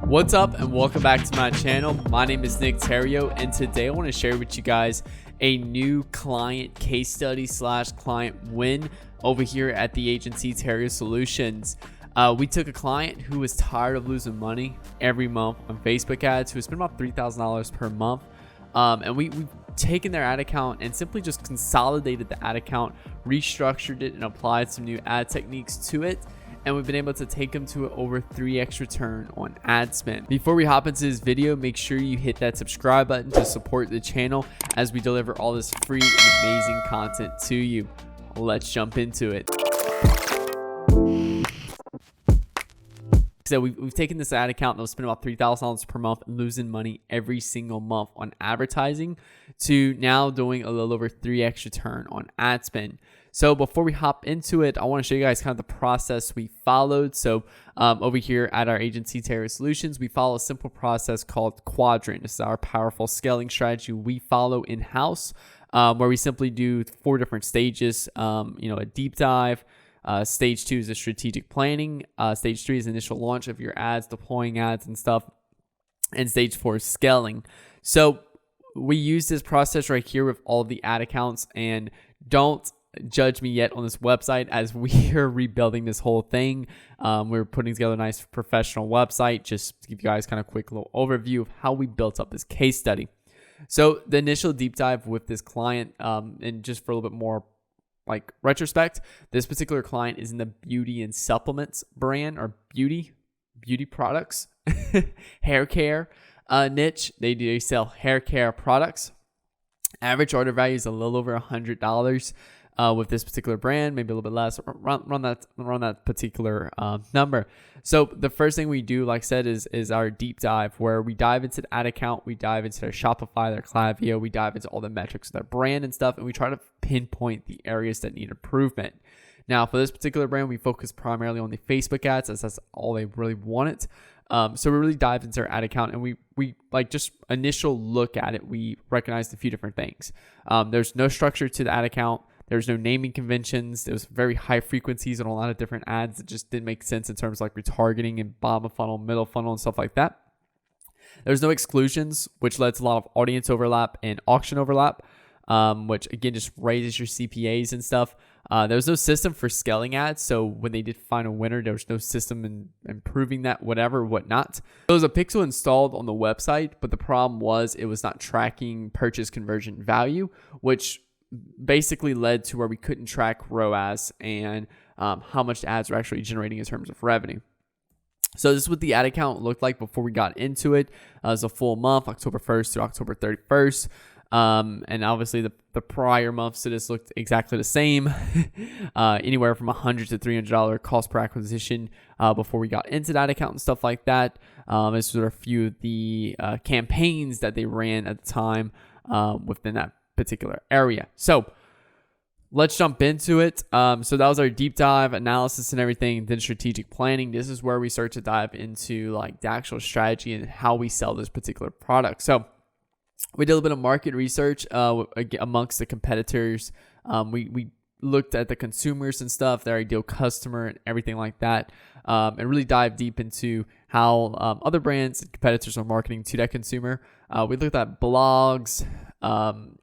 What's up and welcome back to my channel. My name is Nick Theriot, and today I want to share with you guys a new client case study / client win over here at the agency Theriot Solutions. We took a client who was tired of losing money every month on Facebook ads, who spent about $3,000 per month, and we've taken their ad account and simply just consolidated the ad account, restructured it, and applied some new ad techniques to it. And we've been able to take them to over 3x return on ad spend. Before we hop into this video, make sure you hit that subscribe button to support the channel as we deliver all this free and amazing content to you. Let's jump into it. So we've taken this ad account that was spending about $3,000 per month and losing money every single month on advertising to now doing a little over 3x return on ad spend. So before we hop into it, I want to show you guys kind of the process we followed. So over here at our agency, Theriot Solutions, we follow a simple process called quadrant. This is our powerful scaling strategy we follow in-house, where we simply do 4 different stages. A deep dive. Stage 2 is the strategic planning. Stage 3 is initial launch of your ads, deploying ads and stuff. And stage 4 is scaling. So we use this process right here with all of the ad accounts, and don't judge me yet on this website as we are rebuilding this whole thing. We're putting together a nice professional website just to give you guys kind of a quick little overview of how we built up this case study. So the initial deep dive with this client, and just for a little bit more like retrospect, this particular client is in the beauty and supplements brand, or beauty products, hair care niche. They sell hair care products. Average order value is a little over $100 with this particular brand, maybe a little bit less, around that particular number. So the first thing we do, like I said, is our deep dive, where we dive into the ad account, we dive into their Shopify, their Klaviyo, we dive into all the metrics of their brand and stuff, and we try to pinpoint the areas that need improvement. Now, for this particular brand, we focus primarily on the Facebook ads, as that's all they really wanted. So we really dive into their ad account, and we like just initial look at it. We recognized a few different things. There's no structure to the ad account. There's no naming conventions. There was very high frequencies on a lot of different ads that just didn't make sense in terms of like retargeting and bottom of funnel, middle funnel, and stuff like that. There's no exclusions, which led to a lot of audience overlap and auction overlap, which again just raises your CPAs and stuff. There was no system for scaling ads, so when they did find a winner, there was no system in improving that, whatnot. There was a pixel installed on the website, but the problem was it was not tracking purchase conversion value, which basically led to where we couldn't track ROAS and how much ads were actually generating in terms of revenue. So this is what the ad account looked like before we got into it. It was a full month, October 1st to October 31st. And obviously the prior months to this looked exactly the same, anywhere from $100 to $300 cost per acquisition before we got into that account and stuff like that. This was a few of the campaigns that they ran at the time within that particular area. So let's jump into it. So that was our deep dive analysis and everything. Then strategic planning. This is where we start to dive into like the actual strategy and how we sell this particular product. So we did a little bit of market research amongst the competitors. We looked at the consumers and stuff, their ideal customer and everything like that, and really dive deep into how other brands and competitors are marketing to that consumer. We looked at blogs,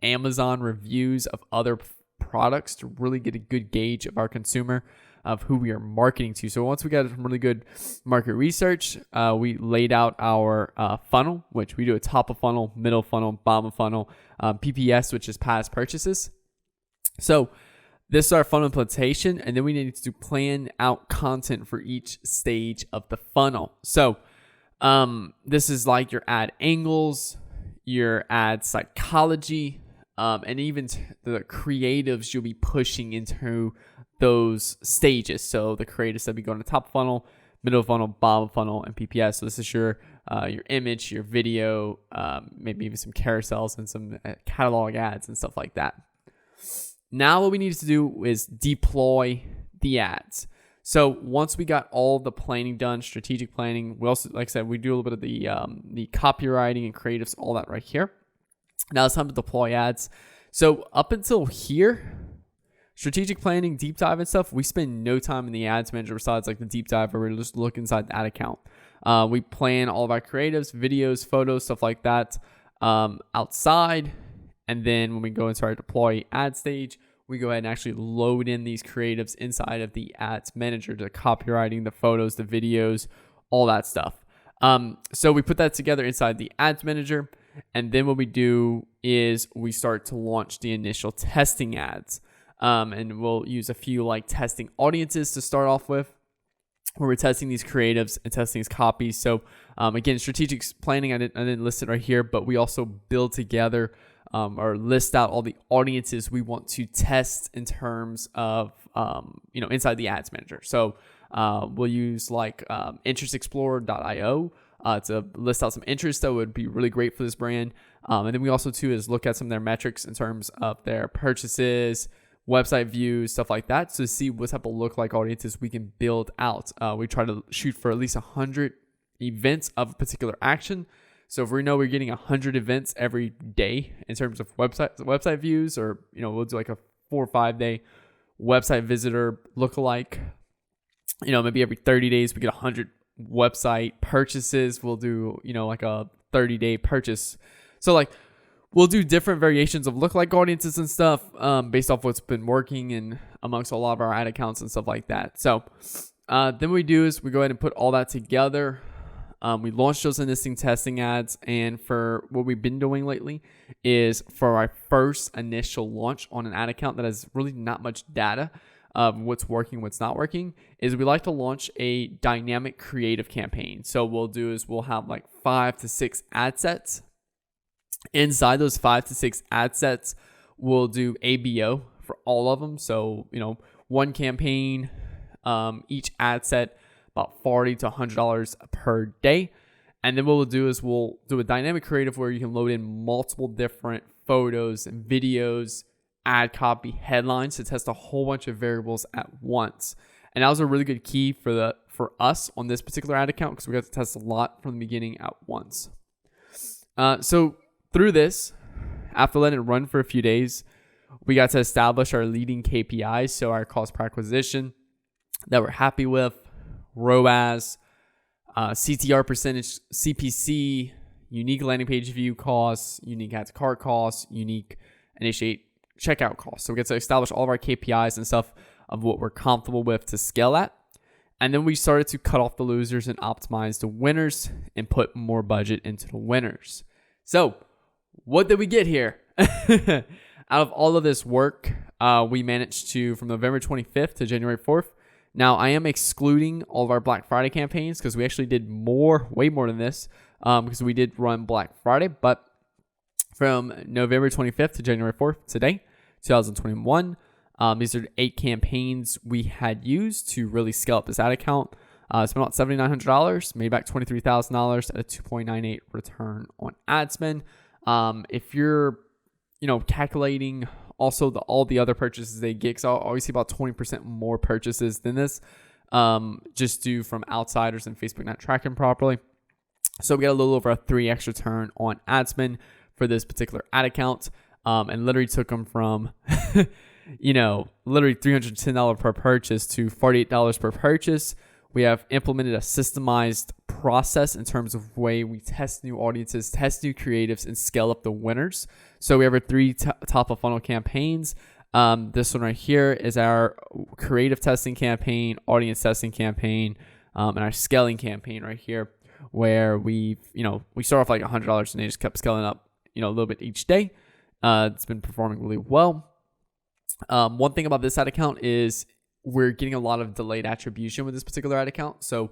Amazon reviews of other products to really get a good gauge of our consumer, of who we are marketing to. So once we got some really good market research, we laid out our funnel, which we do a top of funnel, middle funnel, bottom of funnel, PPS, which is past purchases. So this is our funnel implementation, and then we need to plan out content for each stage of the funnel. So this is like your ad angles, your ad psychology, and even the creatives you'll be pushing into those stages. So the creatives that be going to top funnel, middle funnel, bottom funnel, and PPS. So this is your image, your video, maybe even some carousels and some catalog ads and stuff like that. Now what we need to do is deploy the ads. So once we got all the planning done, strategic planning, we also, like I said, we do a little bit of the copywriting and creatives, all that right here. Now it's time to deploy ads. So up until here, Strategic planning, deep dive and stuff, we spend no time in the ads manager besides like the deep dive where we just look inside the ad account. We plan all of our creatives, videos, photos, stuff like that outside. And then when we go into our deploy ad stage, we go ahead and actually load in these creatives inside of the ads manager, the copywriting, the photos, the videos, all that stuff. So we put that together inside the ads manager. And then what we do is we start to launch the initial testing ads. And we'll use a few like testing audiences to start off with, where we're testing these creatives and testing these copies. So again, strategic planning, I didn't list it right here, but we also build together or list out all the audiences we want to test in terms of inside the ads manager. So we'll use like interestexplorer.io to list out some interests that would be really great for this brand. And then we also too is look at some of their metrics in terms of their purchases, website views, stuff like that, to see what type of lookalike audiences we can build out. We try to shoot for at least 100 events of a particular action. So if we know we're getting 100 events every day in terms of website views, or we'll do like a 4 or 5 day website visitor lookalike. Maybe every 30 days we get 100 website purchases. We'll do like a 30-day purchase. So like, we'll do different variations of lookalike audiences and stuff based off what's been working and amongst a lot of our ad accounts and stuff like that. So then what we do is we go ahead and put all that together. We launch those existing testing ads. And for what we've been doing lately is for our first initial launch on an ad account that has really not much data of what's working, what's not working, is we like to launch a dynamic creative campaign. So what we'll do is we'll have like 5 to 6 ad sets. Inside those 5 to 6 ad sets, we'll do ABO for all of them. So, one campaign, each ad set, about $40 to $100 per day. And then what we'll do is we'll do a dynamic creative where you can load in multiple different photos and videos, ad copy, headlines to test a whole bunch of variables at once. And that was a really good key for us on this particular ad account, because we got to test a lot from the beginning at once. So through this, after letting it run for a few days, we got to establish our leading KPIs. So our cost per acquisition that we're happy with, ROAS, CTR percentage, CPC, unique landing page view costs, unique add to cart costs, unique initiate checkout costs. So we get to establish all of our KPIs and stuff of what we're comfortable with to scale at. And then we started to cut off the losers and optimize the winners and put more budget into the winners. So what did we get here? Out of all of this work, we managed to, from November 25th to January 4th. Now, I am excluding all of our Black Friday campaigns because we actually did way more than this, because we did run Black Friday. But from November 25th to January 4th, today, 2021, these are 8 campaigns we had used to really scale up this ad account. Spent about $7,900, made back $23,000 at a 2.98 return on ad spend. If you're, calculating also all the other purchases they get, because I'll always see about 20% more purchases than this, just due from outsiders and Facebook not tracking properly. So we got a little over a 3x return on ad spend for this particular ad account, and literally took them from, literally $310 per purchase to $48 per purchase. We have implemented a systemized process in terms of way we test new audiences, test new creatives, and scale up the winners. So we have our 3 top of funnel campaigns. This one right here is our creative testing campaign, audience testing campaign, and our scaling campaign right here, where we start off like $100 and they just kept scaling up, a little bit each day. It's been performing really well. One thing about this ad account is we're getting a lot of delayed attribution with this particular ad account. So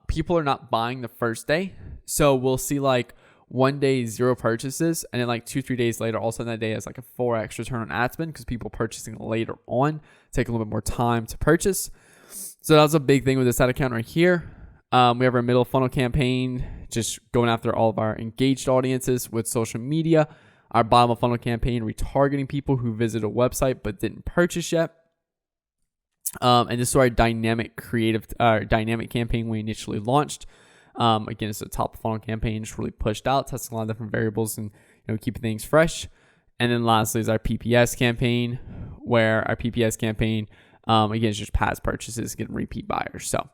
people are not buying the first day. So we'll see like one day 0 purchases, and then like 2-3 days later, all of a sudden that day has like a 4x return on ad spend because people purchasing later on take a little bit more time to purchase. So that's a big thing with this ad account right here. We have our middle funnel campaign, just going after all of our engaged audiences with social media. Our bottom of funnel campaign, retargeting people who visit a website but didn't purchase yet. And this is our dynamic campaign we initially launched. Again, it's a top funnel campaign, just really pushed out, testing a lot of different variables and keeping things fresh. And then lastly is our PPS campaign, where our PPS campaign, again, is just past purchases, getting repeat buyers. So,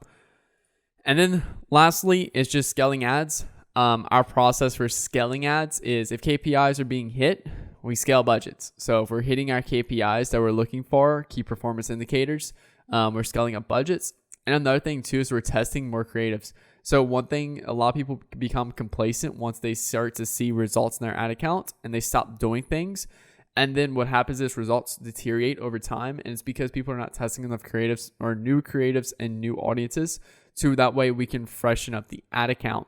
and then lastly is just scaling ads. Our process for scaling ads is if KPIs are being hit, we scale budgets. So if we're hitting our KPIs that we're looking for, key performance indicators, we're scaling up budgets. And another thing too is we're testing more creatives. So one thing, a lot of people become complacent once they start to see results in their ad account and they stop doing things. And then what happens is results deteriorate over time. And it's because people are not testing enough creatives or new creatives and new audiences. So that way we can freshen up the ad account.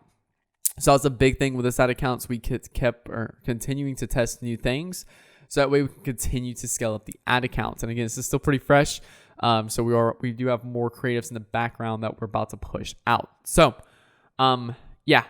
So that's a big thing with this ad account. So we kept continuing to test new things. So that way we can continue to scale up the ad account. And again, this is still pretty fresh. So we do have more creatives in the background that we're about to push out. So, yeah,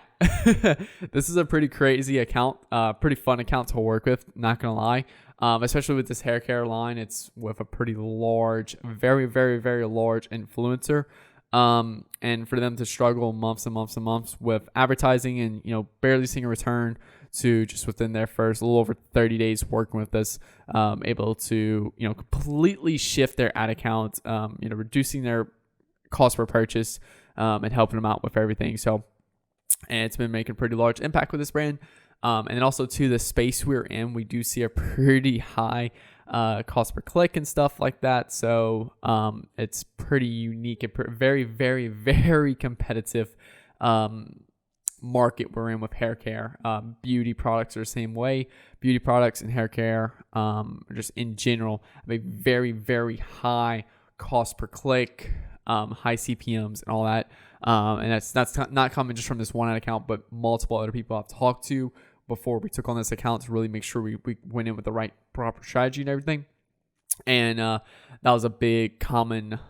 this is a pretty crazy account, pretty fun account to work with. Not gonna lie, especially with this hair care line. It's with a pretty large, very, very, very large influencer. And for them to struggle months and months and months with advertising and, barely seeing a return to just within their first a little over 30 days working with us, able to, completely shift their ad account, reducing their cost per purchase, and helping them out with everything. So, and it's been making a pretty large impact with this brand. And then also to the space we're in, we do see a pretty high cost per click and stuff like that. So it's pretty unique and very, very, very competitive market we're in with hair care. Beauty products are the same way. Beauty products and hair care, just in general, have a very, very high cost per click, high CPMs and all that. And that's not coming just from this one ad account, but multiple other people I've talked to before we took on this account to really make sure we went in with the right proper strategy and everything. And that was a big common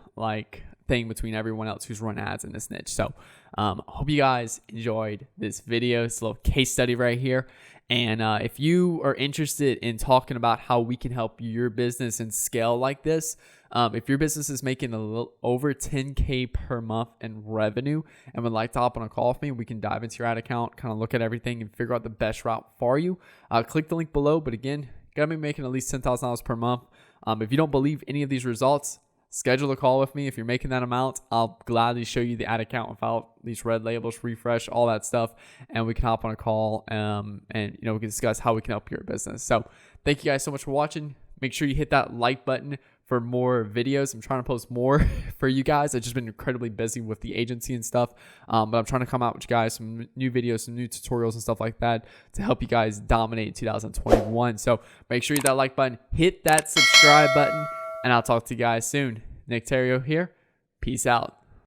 thing between everyone else who's run ads in this niche. So hope you guys enjoyed this video. It's a little case study right here. And if you are interested in talking about how we can help your business and scale like this, if your business is making a little over 10K per month in revenue and would like to hop on a call with me, we can dive into your ad account, kind of look at everything and figure out the best route for you. Click the link below. But again, you got to be making at least $10,000 per month. If you don't believe any of these results, schedule a call with me. If you're making that amount, I'll gladly show you the ad account without these red labels, refresh, all that stuff. And we can hop on a call and we can discuss how we can help your business. So thank you guys so much for watching. Make sure you hit that like button for more videos. I'm trying to post more for you guys. I've just been incredibly busy with the agency and stuff. But I'm trying to come out with you guys some new videos, some new tutorials and stuff like that to help you guys dominate 2021. So make sure you hit that like button, hit that subscribe button, and I'll talk to you guys soon. Nick Theriot here. Peace out.